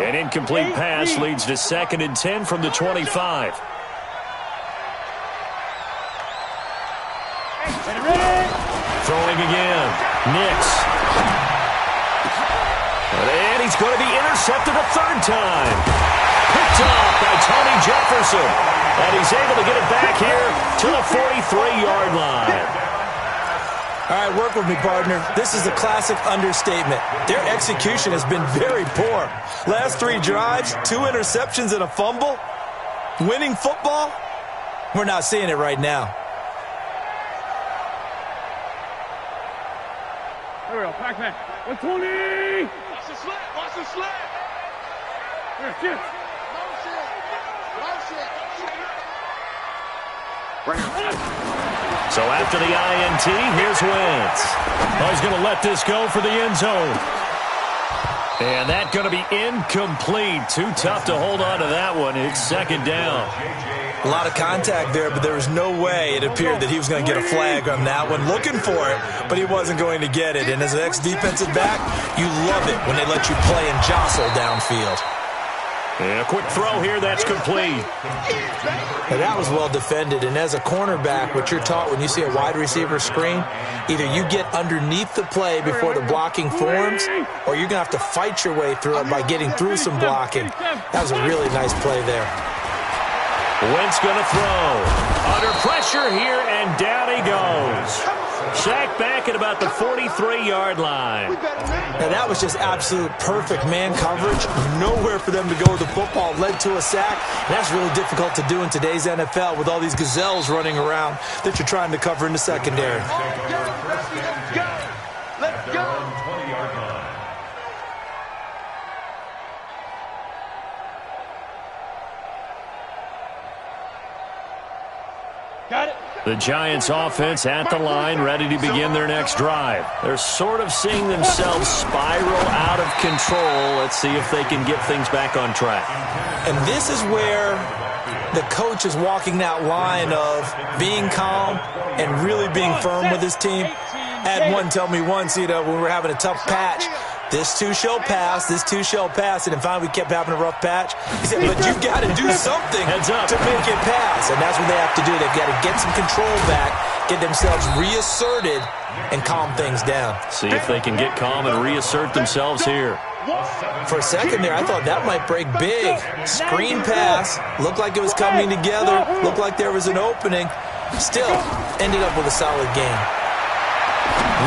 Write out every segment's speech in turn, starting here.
An incomplete pass leads to 2nd and 10 from the 25. Throwing again. Nix. And he's going to be intercepted a 3rd time. Picked up by Tony Jefferson. And he's able to get it back here to the 43-yard line. All right, work with me, partner. This is a classic understatement. Their execution has been very poor. Last 3 drives, 2 interceptions and a fumble. Winning football? We're not seeing it right now. Here we go, Pac-Man. 120! Watch the slant, watch the slant! Here, here. So after the INT, here's Wentz. Oh, he's going to let this go for the end zone. And that's going to be incomplete. Too tough to hold on to that one. It's 2nd down. A lot of contact there, but there was no way it appeared that he was going to get a flag on that one. Looking for it, but he wasn't going to get it. And as an ex-defensive back, you love it when they let you play and jostle downfield. And a quick throw here, that's complete. Now that was well defended, and as a cornerback, what you're taught when you see a wide receiver screen, either you get underneath the play before the blocking forms, or you're going to have to fight your way through it by getting through some blocking. That was a really nice play there. Wentz going to throw. Under pressure here, and down he goes. Sacked back at about the 43-yard line. Now that was just absolute perfect man coverage. Nowhere for them to go with the football. Led to a sack. And that's really difficult to do in today's NFL with all these gazelles running around that you're trying to cover in the secondary. Let's go! Got it. The Giants offense at the line, ready to begin their next drive. They're sort of seeing themselves spiral out of control. Let's see if they can get things back on track. And this is where the coach is walking that line of being calm and really being firm with his team. I had one tell me once, when we were having a tough patch, this too shall pass, this too shall pass. And finally we kept having a rough patch. He said, but you've got to do something to make it pass. And that's what they have to do. They've got to get some control back, get themselves reasserted, and calm things down. See if they can get calm and reassert themselves here. For a second there, I thought that might break big. Screen pass. Looked like it was coming together. Looked like there was an opening. Still, ended up with a solid game.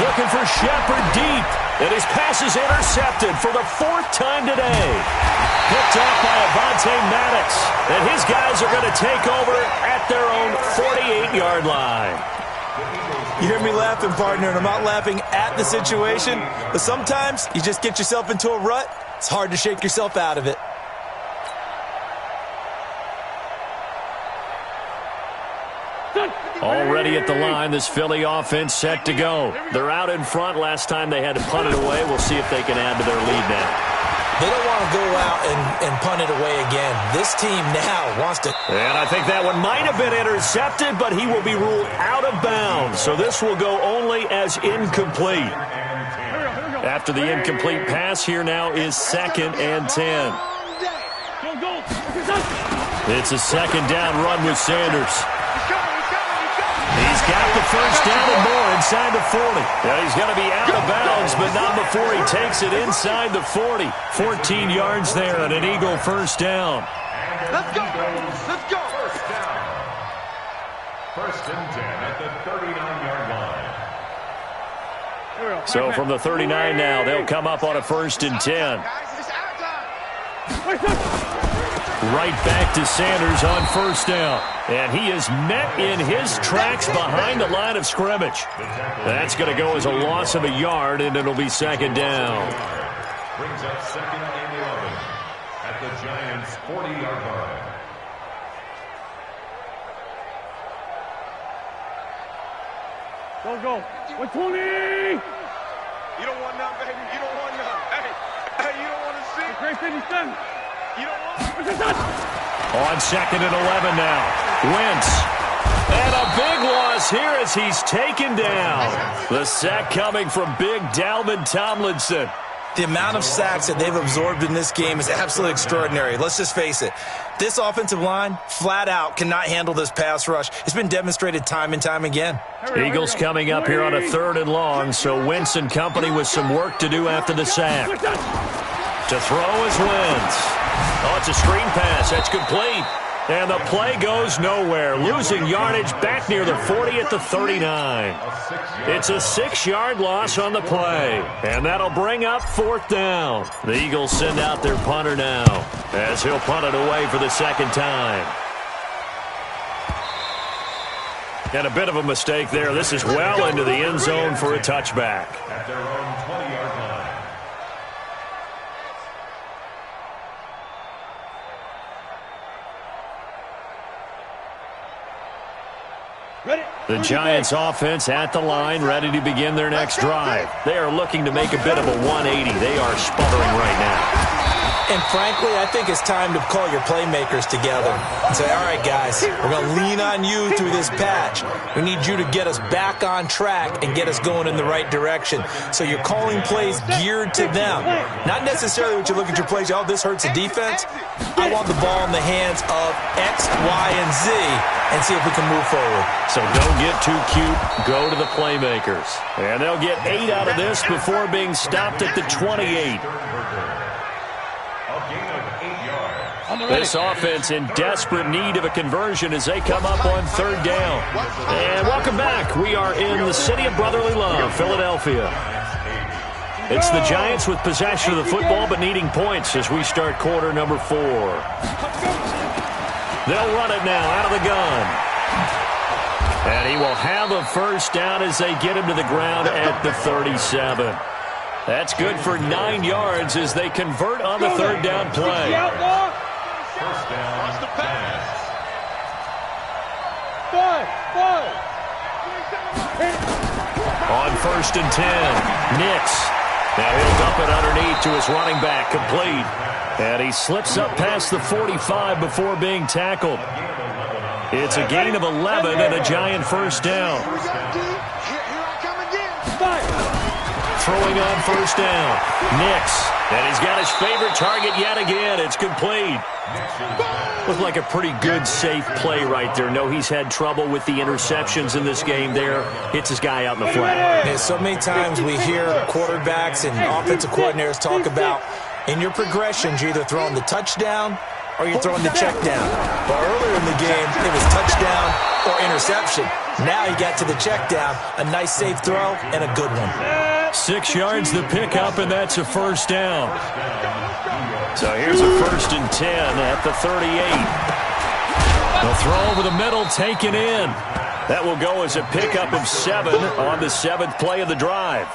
Looking for Shepard deep. And his pass is intercepted for the 4th time today. Picked off by Avonte Maddox. And his guys are going to take over at their own 48-yard line. You hear me laughing, partner, and I'm not laughing at the situation, but sometimes you just get yourself into a rut. It's hard to shake yourself out of it. Already at the line, this Philly offense set to go. They're out in front. Last time they had to punt it away. We'll see if they can add to their lead now. They don't want to go out and punt it away again. This team now wants to. And I think that one might have been intercepted, but he will be ruled out of bounds. So this will go only as incomplete. After the incomplete pass, here now is 2nd and 10. It's a 2nd down run with Sanders. He's got the 1st down and more inside the 40. Yeah, he's going to be out of bounds, but not before he takes it inside the 40. 14 yards there and an Eagle 1st down. Let's go! Let's go! 1st down. 1st and 10 at the 39-yard line. So from the 39 now, they'll come up on a 1st and 10. Right back to Sanders on 1st down. And he is met in his tracks behind the line of scrimmage. That's going to go as a loss of a yard, and it'll be 2nd down. Brings up 2nd and 11 at the Giants' 40-yard line. Go. 120! You don't want none, baby. You don't want none. Hey, you don't want to see. Great 57. You don't want. On 2nd and 11 now. Wentz. And a big loss here as he's taken down. The sack coming from big Dalvin Tomlinson. The amount of sacks that they've absorbed in this game is absolutely extraordinary. Let's just face it. This offensive line, flat out, cannot handle this pass rush. It's been demonstrated time and time again. Eagles coming up here on a 3rd and long, so Wentz and company with some work to do after the sack. To throw is Wentz. Oh, it's a screen pass. That's complete. And the play goes nowhere, losing yardage back near the 40 at the 39. It's a 6-yard loss on the play, and that'll bring up 4th down. The Eagles send out their punter now, as he'll punt it away for the 2nd time. And a bit of a mistake there. This is well into the end zone for a touchback. At their own 20-yard line. The Giants offense at the line, ready to begin their next drive. They are looking to make a bit of a 180. They are sputtering right now. And frankly, I think it's time to call your playmakers together and say, all right, guys, we're going to lean on you through this patch. We need you to get us back on track and get us going in the right direction. So you're calling plays geared to them. Not necessarily what you look at your plays, oh, this hurts the defense. I want the ball in the hands of X, Y, and Z and see if we can move forward. So don't get too cute. Go to the playmakers. And they'll get 8 out of this before being stopped at the 28. This offense in desperate need of a conversion as they come up on 3rd down. And welcome back. We are in the city of brotherly love, Philadelphia. It's the Giants with possession of the football but needing points as we start quarter number 4. They'll run it now out of the gun. And he will have a 1st down as they get him to the ground at the 37. That's good for 9 yards as they convert on the 3rd down play. 1st down, pass. 5. On 1st and 10, Nix. Now he'll dump it underneath to his running back, complete. And he slips up past the 45 before being tackled. It's a gain of 11 and a Giant 1st down. Throwing on 1st down, Nix. And he's got his favorite target yet again. It's complete. Looked like a pretty good, safe play right there. No, he's had trouble with the interceptions in this game there. Hits his guy out in the flat. Yeah, so many times we hear quarterbacks and offensive coordinators talk about in your progressions, you're either throwing the touchdown or you're throwing the check down. But earlier in the game, it was touchdown or interception. Now he got to the check down, a nice safe throw, and a good one. 6 yards the pickup, and that's a 1st down. So here's a 1st and 10 at the 38. The throw over the middle taken in. That will go as a pickup of 7 on the 7th play of the drive.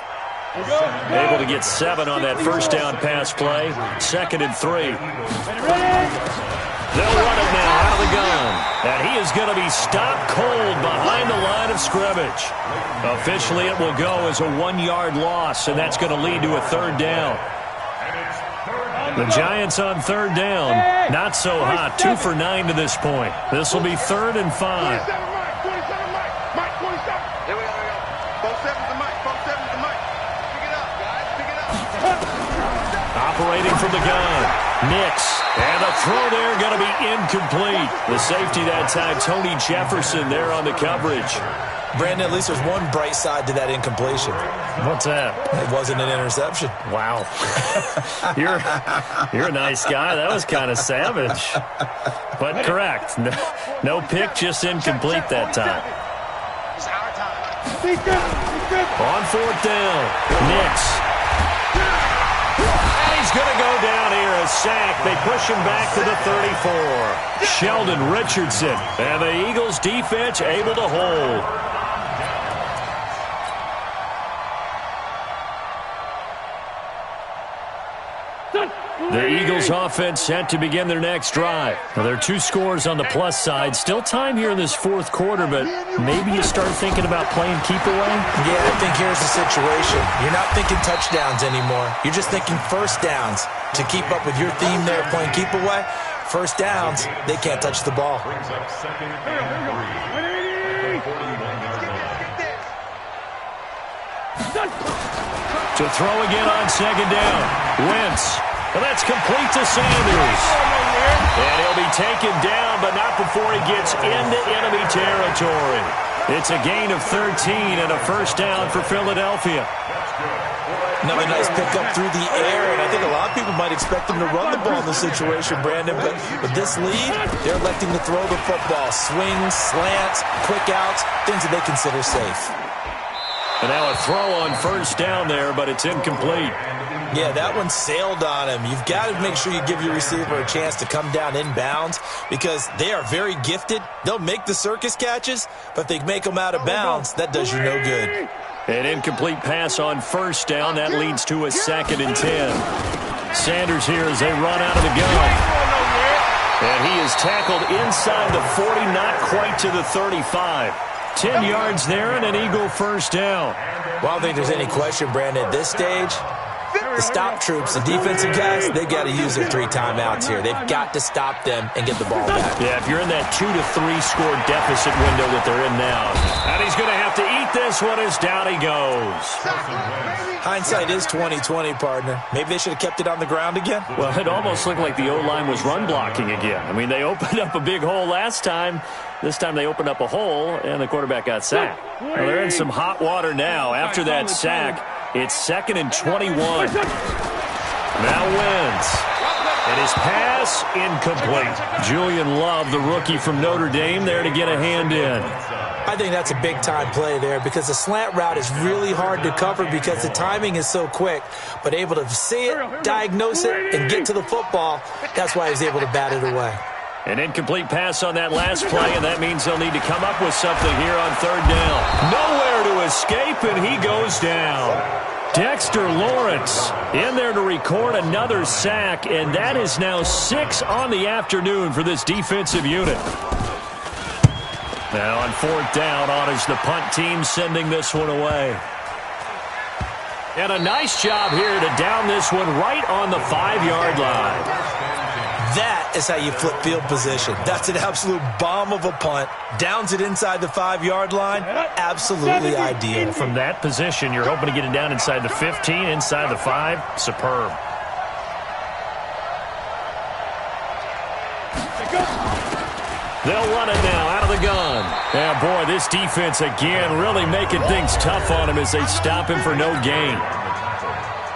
Able to get 7 on that 1st down pass play. 2nd and 3. They'll run it now out of the gun. And he is going to be stopped cold behind the line of scrimmage. Officially, it will go as a 1-yard loss, and that's going to lead to a 3rd down. The Giants on 3rd down. Not so hot. 2 for 9 to this point. This will be 3rd and 5. Operating from the gun, Nix. And the throw there going to be incomplete. The safety that time, Tony Jefferson there on the coverage. Brandon, at least there's one bright side to that incompletion. What's that? It wasn't an interception. Wow. You're a nice guy. That was kind of savage. But correct. No pick, just incomplete that time. On 4th down, Nix. And he's going to go down here, a sack. They push him back to the 34. Sheldon Richardson. And the Eagles defense able to hold. The Eagles offense set to begin their next drive. Now, there are 2 scores on the plus side. Still time here in this 4th quarter, but maybe you start thinking about playing keep away? Yeah, I think here's the situation. You're not thinking touchdowns anymore. You're just thinking 1st downs. To keep up with your theme there, playing keep away, 1st downs, they can't touch the ball. Brings up 2nd and 3. 41-yard line. To throw again on second down. Wentz. And that's complete to Sanders. And he'll be taken down, but not before he gets into enemy territory. It's a gain of 13 and a first down for Philadelphia. Another nice pickup through the air, and I think a lot of people might expect them to run the ball in this situation, Brandon, but with this lead, they're electing to throw the football. Swings, slants, quick outs, things that they consider safe. And now a throw on first down there, but it's incomplete. Yeah, that one sailed on him. You've got to make sure you give your receiver a chance to come down inbounds because they are very gifted. They'll make the circus catches, but if they make them out of bounds, that does you no good. An incomplete pass on first down. That leads to a 2nd and 10. Sanders here as they run out of the gun. And he is tackled inside the 40, not quite to the 35. 10 yards there and an Eagle first down. Well, I don't think there's any question, Brandon, at this stage, the stop troops, the defensive guys, they got to use their 3 timeouts here. They've got to stop them and get the ball back. Yeah, if you're in that 2 to 3 score deficit window that they're in now. And he's going to have to eat this one as down he goes. Hindsight is 20/20, partner. Maybe they should have kept it on the ground again. Well, it almost looked like the O-line was run blocking again. I mean, they opened up a big hole last time. This time they opened up a hole, and the quarterback got sacked. Well, they're in some hot water now. After that sack, it's 2nd and 21. Now Wentz. And his pass incomplete. Julian Love, the rookie from Notre Dame, there to get a hand in. I think that's a big-time play there because the slant route is really hard to cover because the timing is so quick. But able to see it, diagnose it, and get to the football, that's why he was able to bat it away. An incomplete pass on that last play, and that means they'll need to come up with something here on 3rd down. Nowhere to escape, and he goes down. Dexter Lawrence in there to record another sack, and that is now 6 on the afternoon for this defensive unit. Now on 4th down, on is the punt team sending this one away. And a nice job here to down this one right on the 5-yard line. That is how you flip field position. That's an absolute bomb of a punt. Downs it inside the 5-yard line. Absolutely ideal. From that position, you're hoping to get it down inside the 15, inside the 5. Superb. They'll run it now out of the gun. Yeah, boy, this defense again really making things tough on him as they stop him for no gain.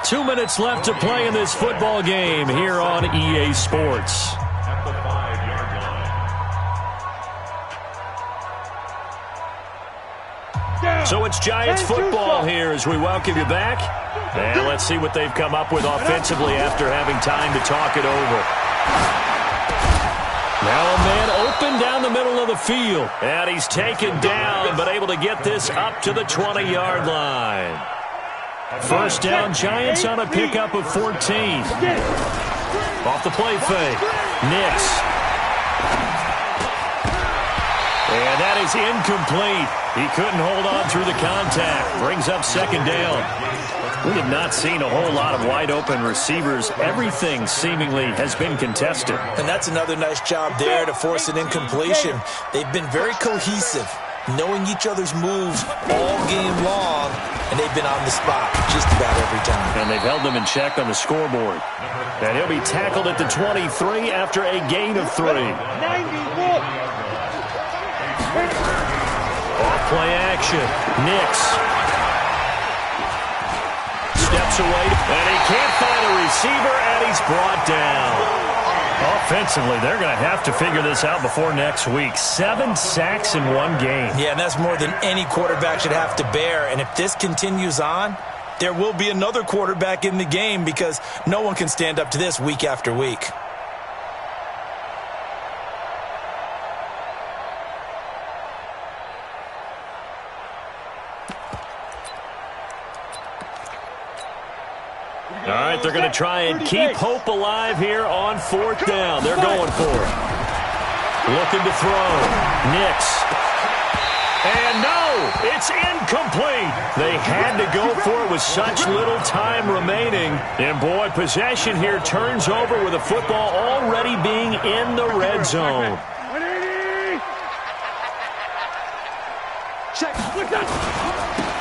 2 minutes left to play in this football game here on EA Sports. At the 5-yard line. So it's Giants football here as we welcome you back. And let's see what they've come up with offensively after having time to talk it over. Now a man open down the middle of the field. And he's taken down, but able to get this up to the 20-yard line. First down, Giants on a pickup of 14. Off the play fake. Nix. And that is incomplete. He couldn't hold on through the contact. Brings up 2nd down. We have not seen a whole lot of wide-open receivers. Everything seemingly has been contested. And that's another nice job there to force an incompletion. They've been very cohesive, knowing each other's moves all game long, and they've been on the spot just about every time. And they've held them in check on the scoreboard. And he'll be tackled at the 23 after a gain of 3. Off-play action. Nix. Steps away, and he can't find a receiver, and he's brought down. Offensively, they're going to have to figure this out before next week. 7 sacks in 1 game. Yeah, and that's more than any quarterback should have to bear. And if this continues on, there will be another quarterback in the game because no one can stand up to this week after week. All right, they're going to try and keep hope alive here on 4th down. They're going for it. Looking to throw. Nix. And no, it's incomplete. They had to go for it with such little time remaining. And boy, possession here turns over with the football already being in the red zone. Check.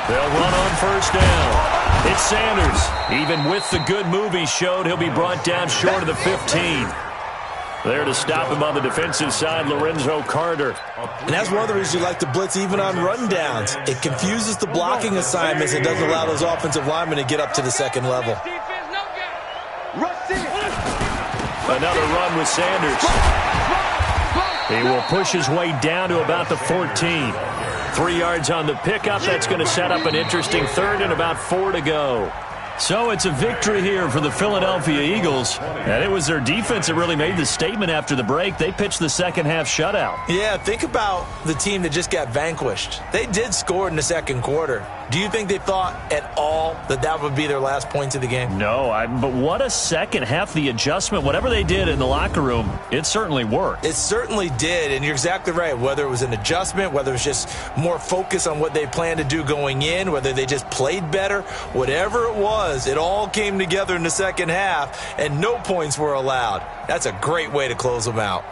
They'll run on first down. It's Sanders. Even with the good move he showed, he'll be brought down short of the 15. There to stop him on the defensive side, Lorenzo Carter. And that's one of the reasons you like to blitz even on rundowns. It confuses the blocking assignments and doesn't allow those offensive linemen to get up to the second level. Another run with Sanders. He will push his way down to about the 14. 3 yards on the pickup. That's going to set up an interesting third and about 4 to go. So it's a victory here for the Philadelphia Eagles. And it was their defense that really made the statement after the break. They pitched the second half shutout. Yeah, think about the team that just got vanquished. They did score in the second quarter. Do you think they thought at all that that would be their last points of the game? No, but what a second half. The adjustment, whatever they did in the locker room, it certainly worked. It certainly did, and you're exactly right. Whether it was an adjustment, whether it was just more focus on what they planned to do going in, whether they just played better, whatever it was, it all came together in the second half, and no points were allowed. That's a great way to close them out.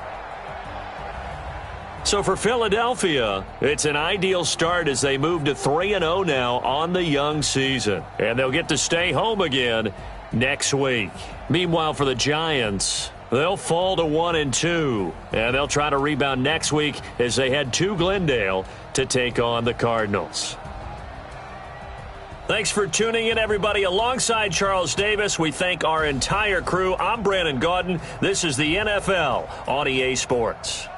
So for Philadelphia, it's an ideal start as they move to 3-0 now on the young season. And they'll get to stay home again next week. Meanwhile, for the Giants, they'll fall to 1-2. And they'll try to rebound next week as they head to Glendale to take on the Cardinals. Thanks for tuning in, everybody. Alongside Charles Davis, we thank our entire crew. I'm Brandon Gaudin. This is the NFL on EA Sports.